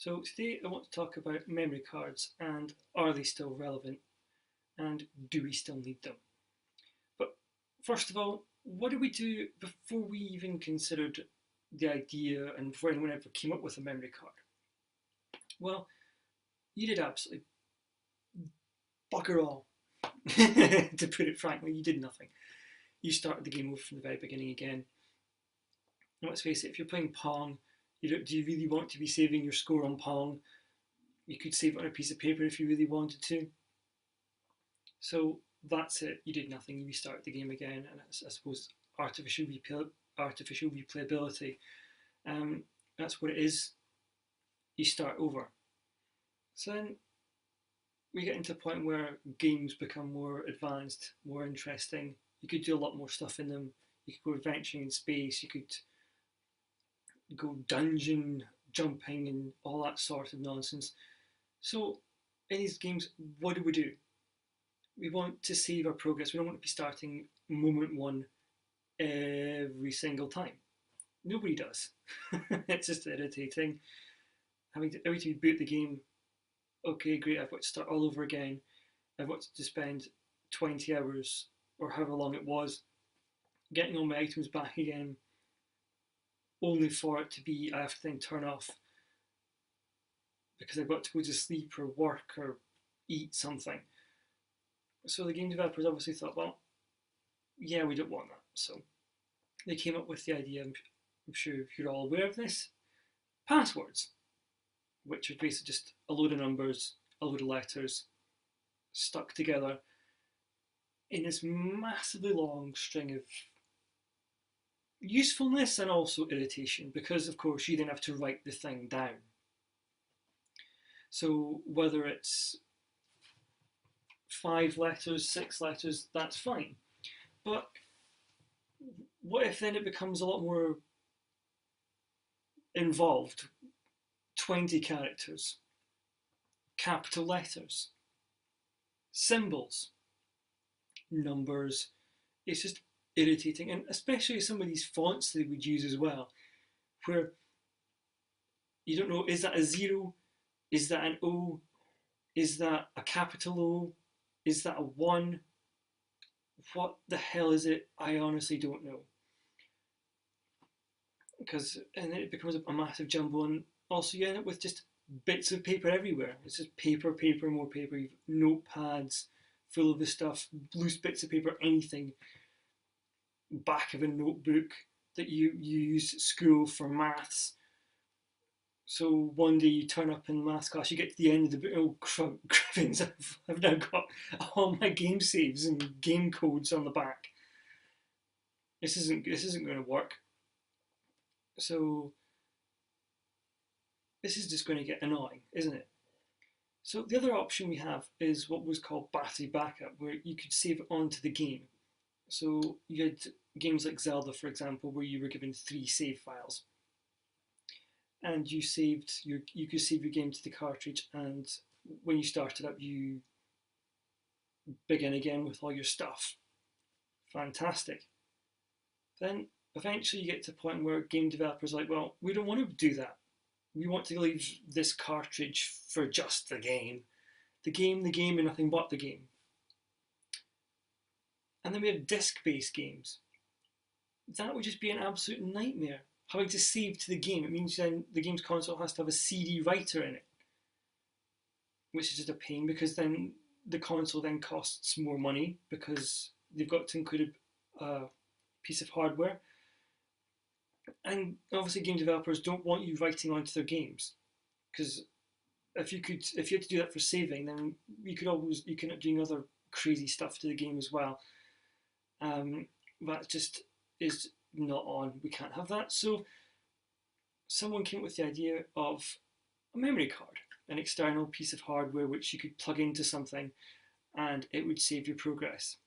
So today I want to talk about memory cards and are they still relevant and do we still need them? But first of all, what did we do before we even considered the idea and before anyone ever came up with a memory card? Well, you did absolutely bugger all. To put it frankly, you did nothing. You started the game over from the very beginning again. And let's face it, if you're playing Pong, do you really want to be saving your score on Pong? You could save it on a piece of paper if you really wanted to. So that's it. You did nothing. You restarted the game again, and I suppose artificial replayability. That's what it is. You start over. So then we get into a point where games become more advanced, more interesting. You could do a lot more stuff in them. You could go adventuring in space. You could go dungeon jumping and all that sort of nonsense. So in these games, what do? We want to save our progress. We don't want to be starting moment one every single time. Nobody does. It's just irritating. Every time you boot the game, okay, great, I've got to start all over again. I've got to spend 20 hours or however long it was getting all my items back again, only for it to be I have to then turn off because I've got to go to sleep or work or eat something. So the game developers obviously thought, well, yeah, we don't want that. So they came up with the idea, I'm sure you're all aware of this, passwords, which are basically just a load of numbers, a load of letters stuck together in this massively long string of usefulness and also irritation because, of course, you then have to write the thing down. So whether it's 5 letters, 6 letters, that's fine. But what if then it becomes a lot more involved? 20 characters, capital letters, symbols, numbers. It's just irritating, and especially some of these fonts they would use as well, where you don't know, is that a zero? Is that an O? Is that a capital O? Is that a 1? What the hell is it? I honestly don't know. And then it becomes a massive jumble, and also you end up with just bits of paper everywhere. It's just paper, paper, more paper. You've notepads full of this stuff, loose bits of paper, anything. Back of a notebook that you use at school for maths. So one day you turn up in maths class, you get to the end of the book, oh crivens, I've now got all my game saves and game codes on the back. This isn't going to work. So this is just going to get annoying, isn't it? So the other option we have is what was called battery backup, where you could save it onto the game. So you had games like Zelda, for example, where you were given 3 save files, and you could save your game to the cartridge, and when you start it up, you begin again with all your stuff. Fantastic. Then eventually you get to a point where game developers are like, well, we don't want to do that. We want to leave this cartridge for just the game. The game, and nothing but the game. And then we have disc-based games. That would just be an absolute nightmare. Having to save to the game, it means then the game's console has to have a CD writer in it, which is just a pain because then the console then costs more money because they've got to include a piece of hardware. And obviously, game developers don't want you writing onto their games because if you had to do that for saving, then you can doing other crazy stuff to the game as well. That just is not on. We can't have that. So someone came up with the idea of a memory card, an external piece of hardware which you could plug into something and it would save your progress.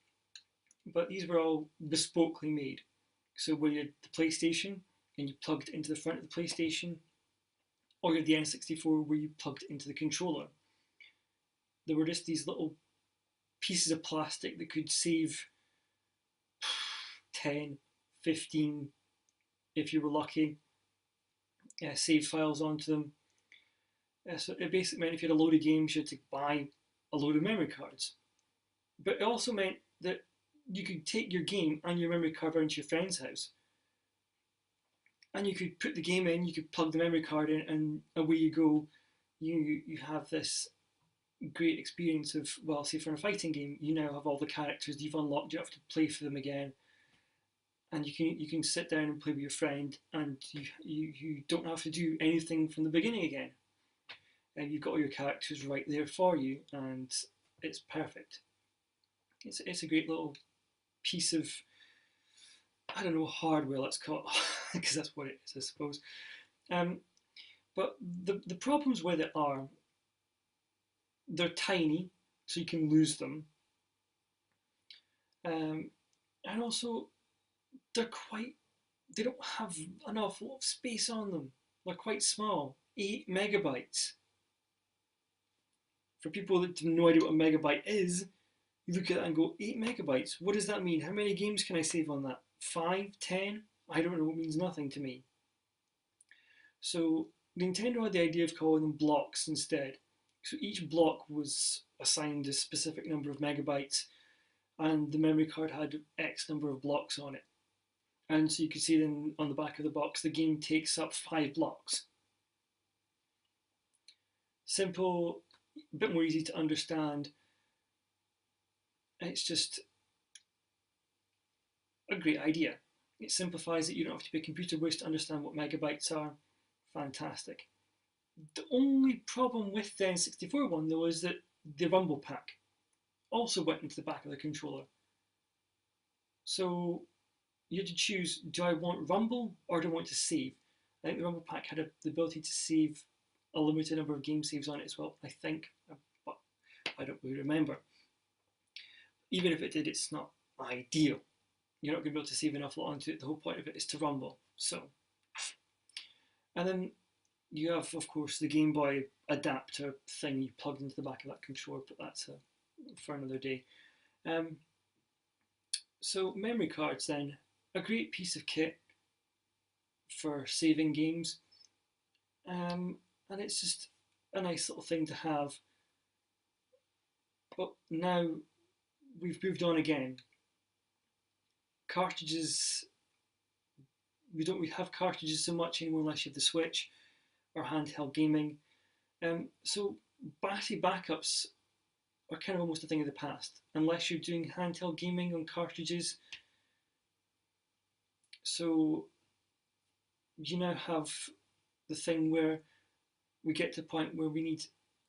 But these were all bespokely made. So where you had the PlayStation and you plugged into the front of the PlayStation, or you had the N64 where you plugged into the controller. There were just these little pieces of plastic that could save 10, 15, if you were lucky, save files onto them. So it basically meant if you had a load of games, you had to buy a load of memory cards. But it also meant that you could take your game and your memory card around to your friend's house, and you could put the game in, you could plug the memory card in, and away you go. You have this great experience of, well, say for a fighting game, you now have all the characters you've unlocked. You don't have to play for them again, and you can sit down and play with your friend, and you don't have to do anything from the beginning again. And you've got all your characters right there for you, and it's perfect. It's a great little piece of, I don't know, hardware, let's call it, because that's what it is, I suppose. Um, but the problems with it are they're tiny, so you can lose them, um, and also they're quite. They don't have an awful lot of space on them. They're quite small, 8 megabytes. For people that have no idea what a megabyte is, you look at that and go, 8 megabytes. What does that mean? How many games can I save on that? 5, 10? I don't know. It means nothing to me. So Nintendo had the idea of calling them blocks instead. So each block was assigned a specific number of megabytes, and the memory card had X number of blocks on it. And so you could see then on the back of the box, the game takes up 5 blocks. Simple, a bit more easy to understand. It's just a great idea. It simplifies it. You don't have to be a computer whiz to understand what megabytes are. Fantastic. The only problem with the N64 one, though, is that the Rumble Pack also went into the back of the controller. So you had to choose, do I want Rumble or do I want to save? I think the Rumble Pack had the ability to save a limited number of game saves on it as well, I think, but I don't really remember. Even if it did, it's not ideal. You're not going to be able to save enough lot onto it. The whole point of it is to rumble. So, and then you have, of course, the Game Boy adapter thing you plugged into the back of that controller, but that's for another day. So memory cards then, a great piece of kit for saving games, and it's just a nice little thing to have. But now we've moved on again. Cartridges, we don't have cartridges so much anymore unless you have the Switch or handheld gaming. So battery backups are kind of almost a thing of the past, unless you're doing handheld gaming on cartridges. So you now have the thing where we get to the point where we need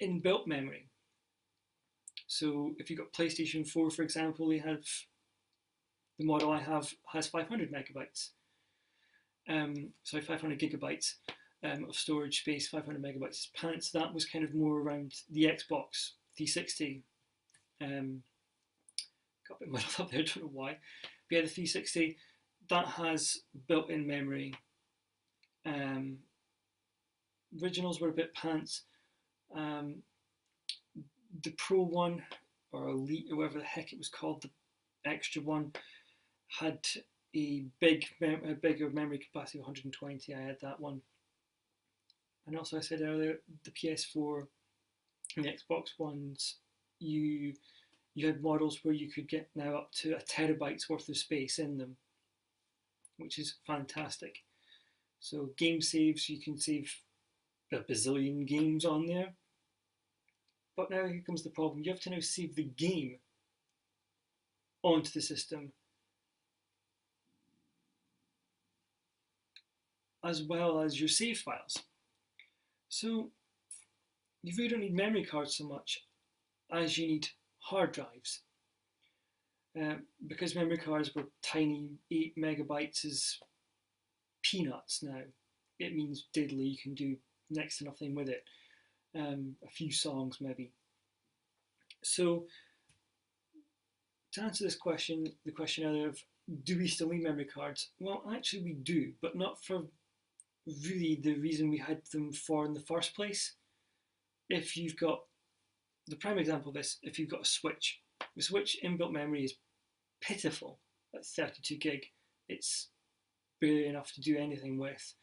inbuilt memory. So if you've got PlayStation 4, for example, they have, the model I have has 500 megabytes. 500 gigabytes of storage space, 500 megabytes is pants. That was kind of more around the Xbox 360. Got a bit muddled up there, I don't know why. But yeah, the 360, that has built-in memory. Originals were a bit pants. The Pro one, or Elite, or whatever the heck it was called, the extra one, had a bigger memory capacity of 120. I had that one. And also, I said earlier, the PS4 and the Xbox ones, you had models where you could get now up to a terabyte's worth of space in them, which is fantastic. So game saves, you can save a bazillion games on there. But now here comes the problem. You have to now save the game onto the system, as well as your save files. So you really don't need memory cards so much as you need hard drives. Because memory cards were tiny, 8 megabytes is peanuts now. It means diddly, you can do next to nothing with it. A few songs maybe. So to answer this question, the question earlier of, do we still need memory cards? Well, actually we do, but not for really the reason we had them for in the first place. If you've got, the prime example of this, if you've got a Switch, the Switch inbuilt memory is pitiful at 32 gig. It's barely enough to do anything with.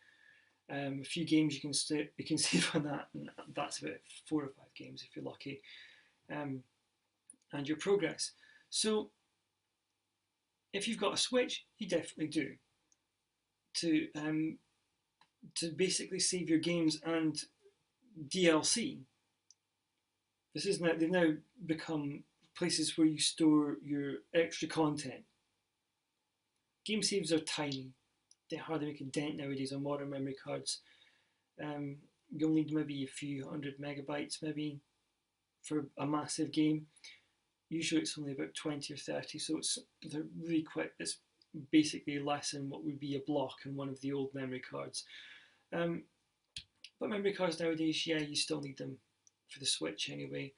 A few games you can save on that, and that's about 4 or 5 games if you're lucky, and your progress. So if you've got a Switch, you definitely do to basically save your games and DLC. This is now they've now become places where you store your extra content. Game saves are tiny. They hardly make a dent nowadays on modern memory cards. You'll need maybe a few 100 MB maybe for a massive game. Usually it's only about 20 or 30, so they're really quick. It's basically less than what would be a block in one of the old memory cards. But memory cards nowadays, yeah, you still need them for the Switch anyway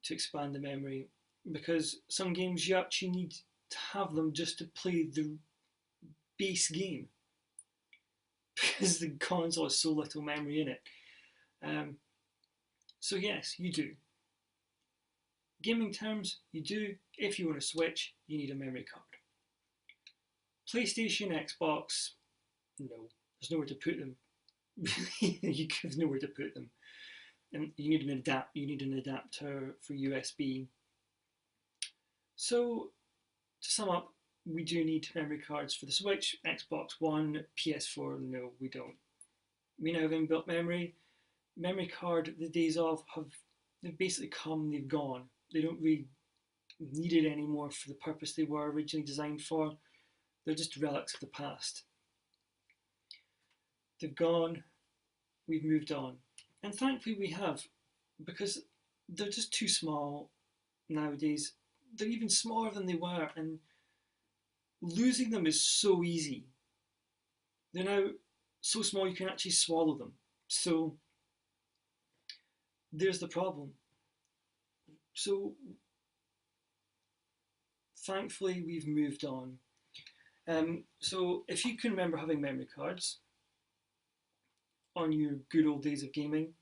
to expand the memory, because some games you actually need to have them just to play the base game because the console has so little memory in it. So yes, you do. Gaming terms, you do. If you want a Switch, you need a memory card. PlayStation, Xbox, no. There's nowhere to put them. There's nowhere to put them. And you need an adapter for USB. So to sum up, we do need memory cards for the Switch, Xbox One, PS4. No, we don't. We now have inbuilt memory. Memory card, the days of they've basically come, they've gone. They don't really need it anymore for the purpose they were originally designed for. They're just relics of the past. They've gone, we've moved on. And thankfully we have, because they're just too small nowadays. They're even smaller than they were, and losing them is so easy. They're now so small you can actually swallow them. So there's the problem. So thankfully we've moved on. So if you can remember having memory cards on your good old days of gaming,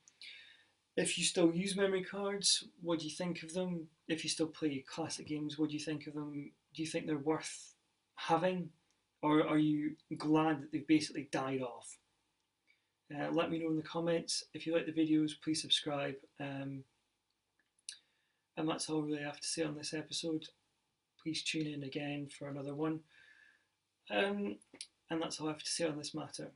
if you still use memory cards, what do you think of them? If you still play classic games, what do you think of them? Do you think they're worth having? Or are you glad that they've basically died off? Let me know in the comments. If you like the videos, please subscribe. And that's all really I have to say on this episode. Please tune in again for another one. And that's all I have to say on this matter.